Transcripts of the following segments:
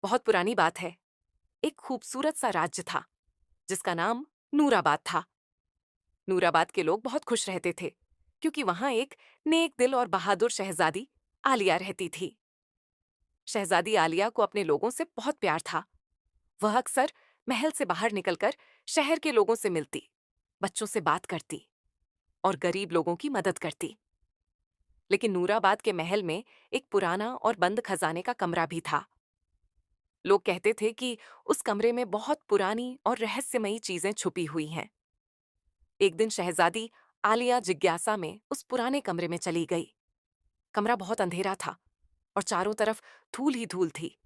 बहुत पुरानी बात है। एक खूबसूरत सा राज्य था जिसका नाम नूराबाद था। नूराबाद के लोग बहुत खुश रहते थे क्योंकि वहां एक नेक दिल और बहादुर शहजादी आलिया रहती थी। शहजादी आलिया को अपने लोगों से बहुत प्यार था। वह अक्सर महल से बाहर निकलकर शहर के लोगों से मिलती, बच्चों से बात करती और गरीब लोगों की मदद करती। लेकिन नूराबाद के महल में एक पुराना और बंद खजाने का कमरा भी था। लोग कहते थे कि उस कमरे में बहुत पुरानी और रहस्यमयी चीजें छुपी हुई हैं। एक दिन शहजादी आलिया जिज्ञासा में उस पुराने कमरे में चली गई। कमरा बहुत अंधेरा था और चारों तरफ धूल ही धूल थी।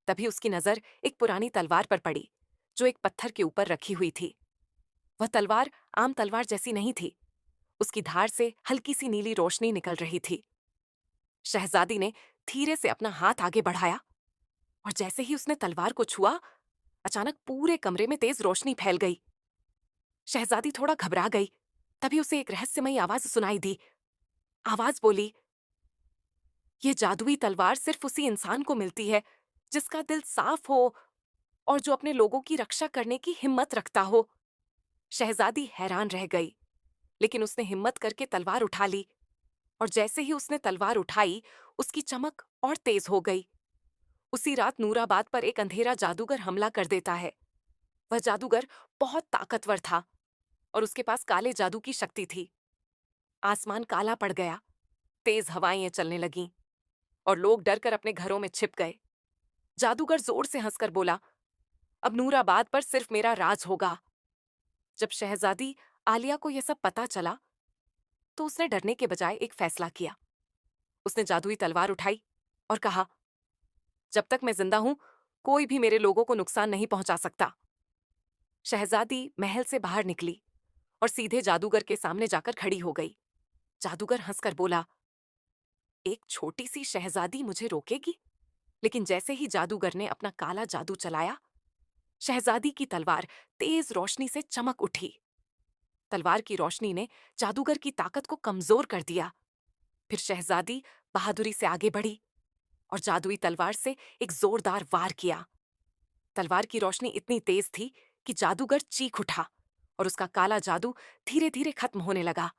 तभी उसकी नजर एक पुरानी तलवार पर पड़ी जो एक पत्थर के ऊपर रखी हुई थी। वह तलवार आम तलवार जैसी नहीं थी। उसकी धार से हल्की सी नीली रोशनी निकल रही थी। शहजादी ने धीरे से अपना हाथ आगे बढ़ाया और जैसे ही उसने तलवार को छुआ, अचानक पूरे कमरे में तेज रोशनी फैल गई। शहजादी थोड़ा घबरा गई। तभी उसे एक रहस्यमयी आवाज सुनाई दी। आवाज बोली, ये जादुई तलवार सिर्फ उसी इंसान को मिलती है जिसका दिल साफ हो और जो अपने लोगों की रक्षा करने की हिम्मत रखता हो। शहजादी हैरान रह गई, लेकिन उसने हिम्मत करके तलवार उठा ली और जैसे ही उसने तलवार उठाई, उसकी चमक और तेज हो गई। उसी रात नूराबाद पर एक अंधेरा जादूगर हमला कर देता है। वह जादूगर बहुत ताकतवर था और उसके पास काले जादू की शक्ति थी। आसमान काला पड़ गया, तेज हवाएं चलने लगीं और लोग डरकर अपने घरों में छिप गए। जादूगर जोर से हंसकर बोला, अब नूराबाद पर सिर्फ मेरा राज होगा। जब शहजादी आलिया को यह सब पता चला, तो उसने डरने के बजाय एक फैसला किया। उसने जादुई तलवार उठाई और कहा, जब तक मैं जिंदा हूं, कोई भी मेरे लोगों को नुकसान नहीं पहुंचा सकता। शहजादी महल से बाहर निकली और सीधे जादूगर के सामने जाकर खड़ी हो गई। जादूगर हंसकर बोला, एक छोटी सी शहजादी मुझे रोकेगी? लेकिन जैसे ही जादूगर ने अपना काला जादू चलाया, शहजादी की तलवार तेज रोशनी से चमक उठी। तलवार की रोशनी ने जादूगर की ताकत को कमजोर कर दिया। फिर शहजादी बहादुरी से आगे बढ़ी और जादुई तलवार से एक जोरदार वार किया। तलवार की रोशनी इतनी तेज थी कि जादूगर चीख उठा और उसका काला जादू धीरे धीरे खत्म होने लगा।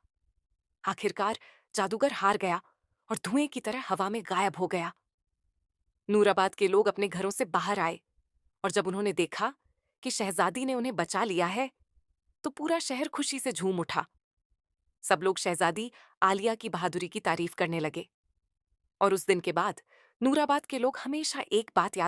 आखिरकार जादूगर हार गया और धुएं की तरह हवा में गायब हो गया। नूराबाद के लोग अपने घरों से बाहर आए और जब उन्होंने देखा कि शहजादी ने उन्हें बचा लिया है, तो पूरा शहर खुशी से झूम उठा। सब लोग शहजादी आलिया की बहादुरी की तारीफ करने लगे और उस दिन के बाद नूराबाद के लोग हमेशा एक बात याद